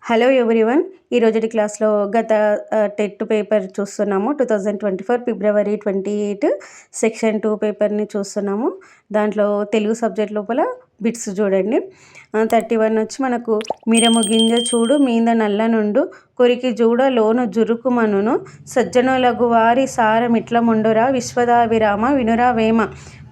Hello everyone. ఈరోజుటి క్లాస్లో గత TET paper చూస్తున్నాము. 2024 ఫిబ్రవరి 28 సెక్షన్ 2 పేపర్ని చూస్తున్నాము. దాంట్లో తెలుగు సబ్జెక్ట్ లోపల బిట్స్ చూడండి. 31 వచ్చి మనకు మిరము గింజ చూడు మీద నల్ల నుండు కొరికి చూడ లోను జురుకుమనును సజ్జనులగు వారి సారమిట్ల ముండురా విశ్వదావిరామ వినురా వేమ.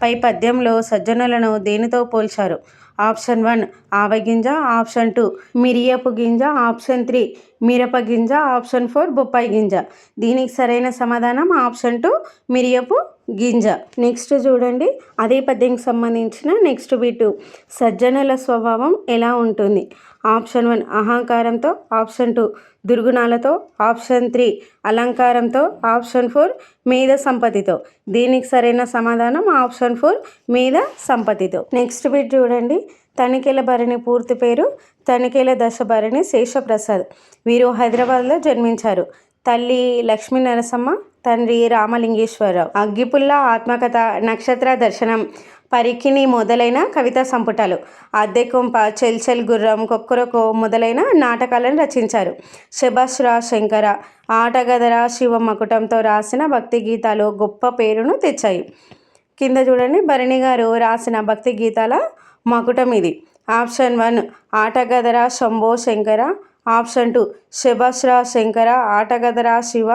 పై పద్యంలో సజ్జనులను దేనితో పోల్చారు? ఆప్షన్ 1 ఆవగింజ, ఆప్షన్ 2 మిరియపు గింజ, ఆప్షన్ 3 మిరప గింజ, ఆప్షన్ 4 బొప్పాయి గింజ. దీనికి సరైన సమాధానం ఆప్షన్ 2 మిరియపు గింజ. నెక్స్ట్ చూడండి, అదే పద్యంకి సంబంధించిన నెక్స్ట్ బిట్. సజ్జనుల స్వభావం ఎలా ఉంటుంది? ఆప్షన్ 1 అహంకారంతో, ఆప్షన్ 2 దుర్గుణాలతో, ఆప్షన్ 3 అలంకారంతో, ఆప్షన్ 4 మేధ సంపత్తితో. దీనికి సరైన సమాధానం ఆప్షన్ 4 మేధ సంపత్తితో. నెక్స్ట్ బిట్ చూడండి, తనికెల భరణి పూర్తి పేరు తనికెల దశభరణి శేషప్రసాద్. వీరు హైదరాబాద్లో జన్మించారు. తల్లి లక్ష్మీ నరసమ్మ, తండ్రి రామలింగేశ్వరరావు. అగ్గిపుల్ల, ఆత్మకథ, నక్షత్ర దర్శనం, పరికిణి మొదలైన కవితా సంపుటాలు, అద్దెకొంప, చెల్చెల్ గుర్రం, కొక్కరకో మొదలైన నాటకాలను రచించారు. శభాష్ రా శంకర, ఆటగదరా శివ మకుటంతో రాసిన భక్తి గీతాలు గొప్ప పేరును తెచ్చాయి. కింద చూడండి, భరణి గారు రాసిన భక్తి గీతాల మకుటం ఇది. ఆప్షన్ 1 ఆటగదరా శంభో శంకర, ఆప్షన్ 2 శభాష్ రా శంకర ఆటగదరా శివ,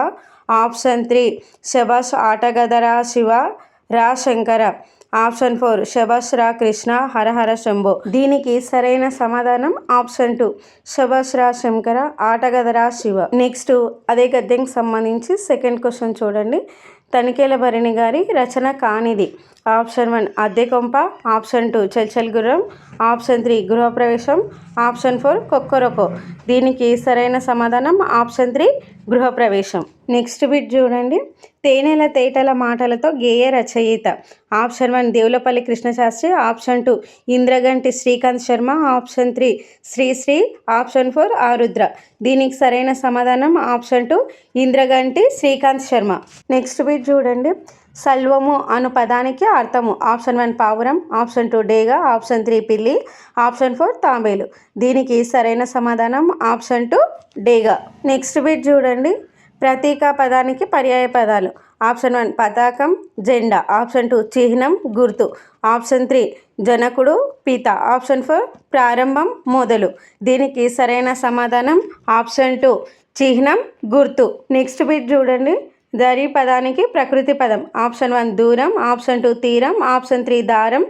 ఆప్షన్ 3 శభాష్ ఆటగదరా శివ రా శంకర, ఆప్షన్ 4 శభాష్ రా కృష్ణ హరహర శంభో. దీనికి సరైన సమాధానం ఆప్షన్ 2 శభాష్ రా శంకర ఆటగదరా శివ. నెక్స్ట్ అదే గద్యంకి సంబంధించి సెకండ్ క్వశ్చన్ చూడండి. తనికెల భరణి గారి రచన కానిది? ఆప్షన్ 1 అద్దెకొంప, ఆప్షన్ 2 చెల్చెల్ గుర్రం, ఆప్షన్ 3 గృహప్రవేశం, ఆప్షన్ 4 కొక్కరొకో. దీనికి సరైన సమాధానం ఆప్షన్ 3 గృహప్రవేశం. నెక్స్ట్ బిట్ చూడండి, తేనెల తేటల మాటలతో గేయ రచయిత. Option 1 Devulapalli Krishnasastri, option 2 Indraganti Srikanth Sharma, option 3 Sri Sri, option 4 Arudra. దీనికి సరైన సమాధానం option 2 Indraganti Srikanth Sharma. Next bit చూడండి, సల్వము అను పదానికి అర్థము. ఆప్షన్ 1 పావురం, ఆప్షన్ 2 డేగ, ఆప్షన్ 3 పిల్లి, ఆప్షన్ 4 తాంబేలు. దీనికి సరైన సమాధానం ఆప్షన్ 2 డేగ. నెక్స్ట్ బిట్ చూడండి, ప్రతీక పదానికి పర్యాయ పదాలు. ఆప్షన్ 1 పతాకం, జెండా, ఆప్షన్ 2 చిహ్నం, గుర్తు, ఆప్షన్ 3 జనకుడు, పిత, ఆప్షన్ 4 ప్రారంభం, మొదలు. దీనికి సరైన సమాధానం ఆప్షన్ 2 చిహ్నం, గుర్తు. నెక్స్ట్ బిట్ చూడండి, దరి పదానికి ప్రకృతి పదం. ఆప్షన్ 1 దూరం, ఆప్షన్ 2 తీరం, ఆప్షన్ 3 దారం,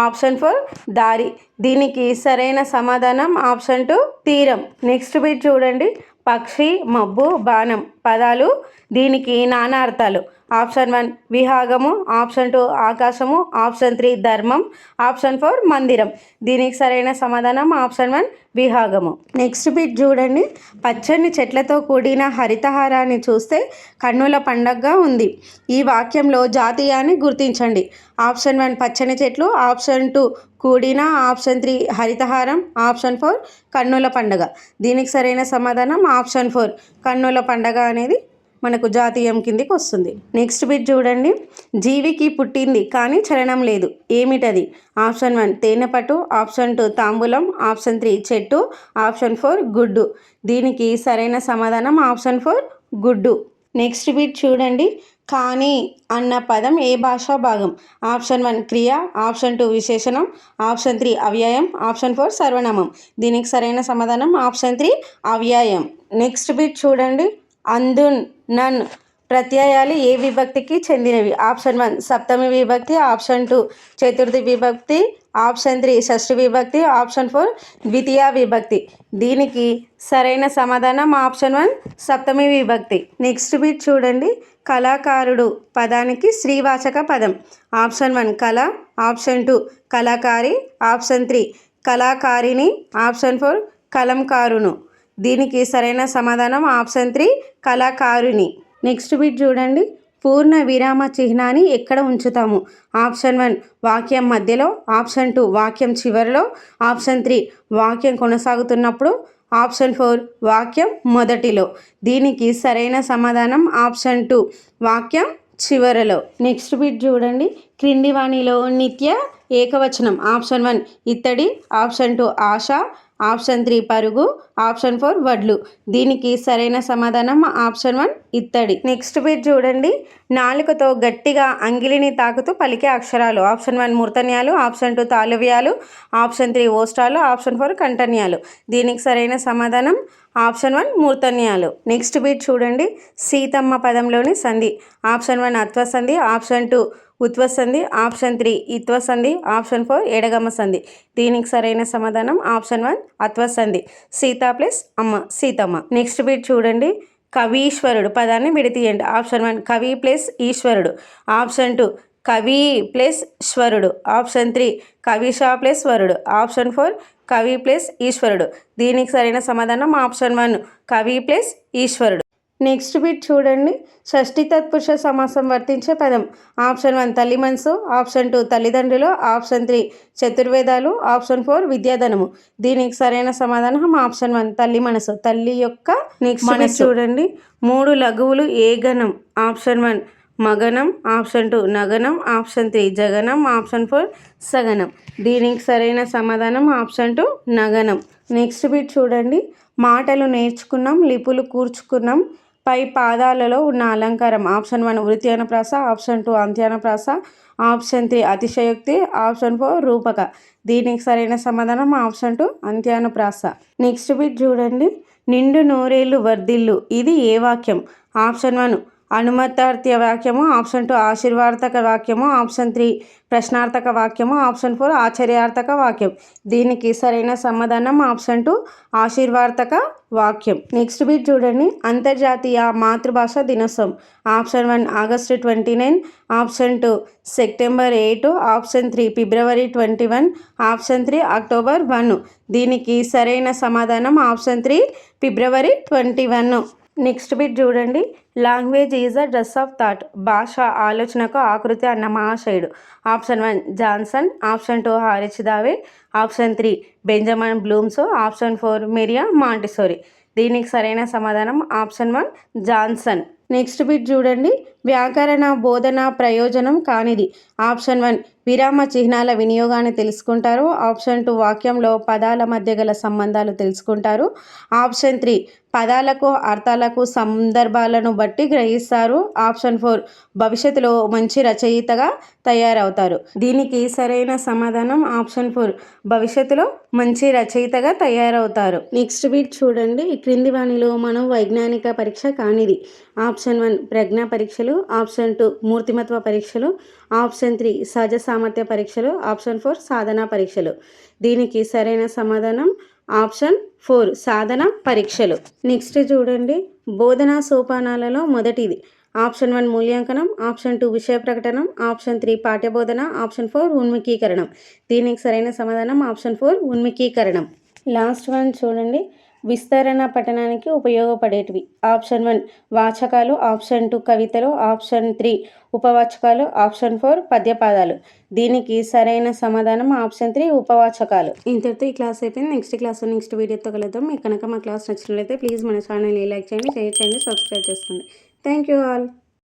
ఆప్షన్ 4 దారి. దీనికి సరైన సమాధానం ఆప్షన్ 2 తీరం. నెక్స్ట్ బిట్ చూడండి, పక్షి, మబ్బు, బాణం పదాలు. దీనికి నానా అర్థాలు. ఆప్షన్ 1 విహాగము, ఆప్షన్ 2 ఆకాశము, ఆప్షన్ 3 ధర్మం, ఆప్షన్ 4 మందిరం. దీనికి సరైన సమాధానం ఆప్షన్ 1 విహాగము. నెక్స్ట్ బిట్ చూడండి, పచ్చని చెట్లతో కూడిన హరితహారాన్ని చూస్తే కన్నుల పండగగా ఉంది. ఈ వాక్యంలో జాతీయాన్ని గుర్తించండి. ఆప్షన్ 1 పచ్చని చెట్లు, ఆప్షన్ 2 కూడిన, ఆప్షన్ 3 హరితహారం, ఆప్షన్ 4 కన్నుల పండగ. దీనికి సరైన సమాధానం ఆప్షన్ 4 కన్నుల పండగ అనేది మనకు జాతీయం కిందికి వస్తుంది. నెక్స్ట్ బిట్ చూడండి, జీవికి పుట్టింది కానీ చలనం లేదు, ఏమిటది? ఆప్షన్ 1 తేనెపట్టు, ఆప్షన్ 2 తాంబూలం, ఆప్షన్ 3 చెట్టు, ఆప్షన్ 4 గుడ్డు. దీనికి సరైన సమాధానం ఆప్షన్ 4 గుడ్డు. నెక్స్ట్ బిట్ చూడండి, కానీ అన్న పదం ఏ భాషా భాగం? ఆప్షన్ 1 క్రియ, ఆప్షన్ 2 విశేషణం, ఆప్షన్ 3 అవ్యయం, ఆప్షన్ 4 సర్వనామం. దీనికి సరైన సమాధానం ఆప్షన్ 3 అవ్యయం. నెక్స్ట్ బిట్ చూడండి, అందున్, నన్ ప్రత్యయాలు ఏ విభక్తికి చెందినవి? ఆప్షన్ 1 సప్తమి విభక్తి, ఆప్షన్ 2 చతుర్థి విభక్తి, ఆప్షన్ 3 షష్ఠి విభక్తి, ఆప్షన్ 4 ద్వితీయ విభక్తి. దీనికి సరైన సమాధానం ఆప్షన్ 1 సప్తమి విభక్తి. నెక్స్ట్ బిట్ చూడండి, కళాకారుడు పదానికి శ్రీవాచక పదం. ఆప్షన్ 1 కళ, ఆప్షన్ 2 కళాకారి, ఆప్షన్ 3 కళాకారిణి, ఆప్షన్ 4 కలంకారును. దీనికి సరైన సమాధానం ఆప్షన్ 3 కళాకారుని. నెక్స్ట్ బిట్ చూడండి, పూర్ణ విరామ చిహ్నాన్ని ఎక్కడ ఉంచుతాము? ఆప్షన్ 1 వాక్యం మధ్యలో, ఆప్షన్ 2 వాక్యం చివరిలో, ఆప్షన్ 3 వాక్యం కొనసాగుతున్నప్పుడు, ఆప్షన్ 4 వాక్యం మొదటిలో. దీనికి సరైన సమాధానం ఆప్షన్ 2 వాక్యం చివరలో. నెక్స్ట్ బిట్ చూడండి, క్రింది వాణిలో నిత్య ఏకవచనం. ఆప్షన్ 1 ఇత్తడి, ఆప్షన్ 2 ఆశ, ఆప్షన్ 3 పరుగు, ఆప్షన్ 4 వడ్లు. దీనికి సరైన సమాధానం ఆప్షన్ 1 ఇత్తడి. నెక్స్ట్ బిట్ చూడండి. నాలుకతో గట్టిగా అంగిలిని తాకుతూ పలికే అక్షరాలు. ఆప్షన్ 1 మూర్ధన్యాలు, ఆప్షన్ 2 తాళవ్యాలు, ఆప్షన్ 3 ఓష్టాలు, ఆప్షన్ 4 కంఠన్యాలు. దీనికి సరైన సమాధానం ఆప్షన్ 1 మూర్ధన్యాలు. నెక్స్ట్ బిట్ చూడండి. సీతమ్మ పదంలోని సంధి. ఆప్షన్ 1 అత్వ సంధి, ఆప్షన్ 2 ఉత్వ సంధి, ఆప్షన్ 3 ఇత్వ సంధి, ఆప్షన్ 4 ఎడగమ సంధి. దీనికి సరైన సమాధానం ఆప్షన్ 1 అత్వ సంధి. సీత ప్లస్ అమ్మ సీతమ్మ. నెక్స్ట్ బిట్ చూడండి. కవీశ్వరుడు పదాన్ని విడతీయండి. ఆప్షన్ 1 కవి ప్లస్ ఈశ్వరుడు, ఆప్షన్ 2 కవి ప్లస్ శ్వరుడు, ఆప్షన్ 3 కవిష ప్లస్ వరుడు, ఆప్షన్ 4 కవి ప్లస్ ఈశ్వరుడు. దీనికి సరైన సమాధానం ఆప్షన్ 1 కవి ప్లస్ ఈశ్వరుడు. నెక్స్ట్ బిట్ చూడండి. షష్ఠి తత్పురుష సమాసం వర్తించే పదం. ఆప్షన్ 1 తల్లి మనసు, ఆప్షన్ 2 తల్లిదండ్రులు, ఆప్షన్ 3 చతుర్వేదాలు, ఆప్షన్ 4 విద్యాధనము. దీనికి సరైన సమాధానం ఆప్షన్ 1 తల్లి మనసు, తల్లి యొక్క నెక్స్ట్ బిట్ చూడండి. 3 లఘువులు ఏ గణం. ఆప్షన్ 1 మగనం, ఆప్షన్ 2 నగనం, ఆప్షన్ 3 జగనం, ఆప్షన్ 4 సగనం. దీనికి సరైన సమాధానం ఆప్షన్ 2 నగనం. నెక్స్ట్ బిట్ చూడండి. మాటలు నేర్చుకున్నాం, లిపులు కూర్చుకున్నాం, పై పాదాలలో ఉన్న అలంకారం. ఆప్షన్ 1 వృత్యానుప్రాస, ఆప్షన్ 2 అంత్యానుప్రాస, ఆప్షన్ 3 అతిశయోక్తి, ఆప్షన్ 4 రూపక. దీనికి సరైన సమాధానం ఆప్షన్ 2 అంత్యానుప్రాస. నెక్స్ట్ బిట్ చూడండి. నిండు నూరేళ్ళు వర్ధిల్లు ఇది ఏ వాక్యం. ఆప్షన్ 1 అనుమతార్థ వాక్యము, ఆప్షన్ 2 ఆశీర్వార్థక వాక్యము, ఆప్షన్ 3 ప్రశ్నార్థక వాక్యము, ఆప్షన్ 4 ఆశ్చర్యార్థక వాక్యం. దీనికి సరైన సమాధానం ఆప్షన్ 2 ఆశీర్వార్థక వాక్యం. నెక్స్ట్ బిట్ చూడండి. అంతర్జాతీయ మాతృభాష దినోత్సవం. Option 1 August 29, option 2 September 8, option 3 February 21, option 3 October 1. దీనికి సరైన సమాధానం ఆప్షన్ 3 ఫిబ్రవరి 21. నెక్స్ట్ బిట్ చూడండి. Language is a dress of thought. భాష ఆలోచనకు ఆకృతి అన్న మహాశయుడు. Option 1 Johnson, option 2 Harris Dave, option 3 Benjamin Blooms, option 4 Maria Montessori. దీనికి సరైన సమాధానం ఆప్షన్ 1 జాన్సన్. నెక్స్ట్ బిట్ చూడండి. వ్యాకరణ బోధన ప్రయోజనం కానిది. ఆప్షన్ 1 విరామ చిహ్నాల వినియోగాన్ని తెలుసుకుంటారు, ఆప్షన్ 2 వాక్యంలో పదాల మధ్య గల సంబంధాలు తెలుసుకుంటారు, ఆప్షన్ 3 పదాలకు అర్థాలకు సందర్భాలను బట్టి గ్రహిస్తారు, ఆప్షన్ 4 భవిష్యత్తులో మంచి రచయితగా తయారవుతారు. దీనికి సరైన సమాధానం ఆప్షన్ 4 భవిష్యత్తులో మంచి రచయితగా తయారవుతారు. నెక్స్ట్ బిట్ చూడండి. ఈ క్రింది వాణిలో మనం వైజ్ఞానిక పరీక్ష కానిది. ఆప్షన్ 1 ప్రజ్ఞా పరీక్షలు, ఆప్షన్ 2 మూర్తిమత్వ పరీక్షలు, ఆప్షన్ 3 సహజ సామర్థ్య పరీక్షలు, ఆప్షన్ 4 సాధనా పరీక్షలు. దీనికి సరైన సమాధానం ఆప్షన్ 4 సాధన పరీక్షలు. నెక్స్ట్ చూడండి. బోధనా సోపానాలలో మొదటిది. ఆప్షన్ 1 మూల్యాంకనం, ఆప్షన్ 2 విషయ ప్రకటనం, ఆప్షన్ 3 పాఠ్యబోధన, ఆప్షన్ 4 ఉన్ముఖీకరణం. దీనికి సరైన సమాధానం ఆప్షన్ 4 ఉన్ముఖీకరణం. లాస్ట్ వన్ చూడండి. విస్తరణ పఠనానికి ఉపయోగపడేటివి. ఆప్షన్ 1 వాచకాలు, ఆప్షన్ 2 కవితలు, ఆప్షన్ 3 ఉపవాచకాలు, ఆప్షన్ 4 పద్యపాదాలు. దీనికి సరైన సమాధానం ఆప్షన్ 3 ఉపవాచకాలు. ఇంతటితో ఈ క్లాస్ అయిపోయింది. నెక్స్ట్ వీడియోతో కలుద్దాం. మీకు కనుక మా క్లాస్ నచ్చినట్లయితే ప్లీజ్ మన ఛానల్ని లైక్ చేయండి, షేర్ చేయండి, సబ్స్క్రైబ్ చేసుకోండి. Thank you all.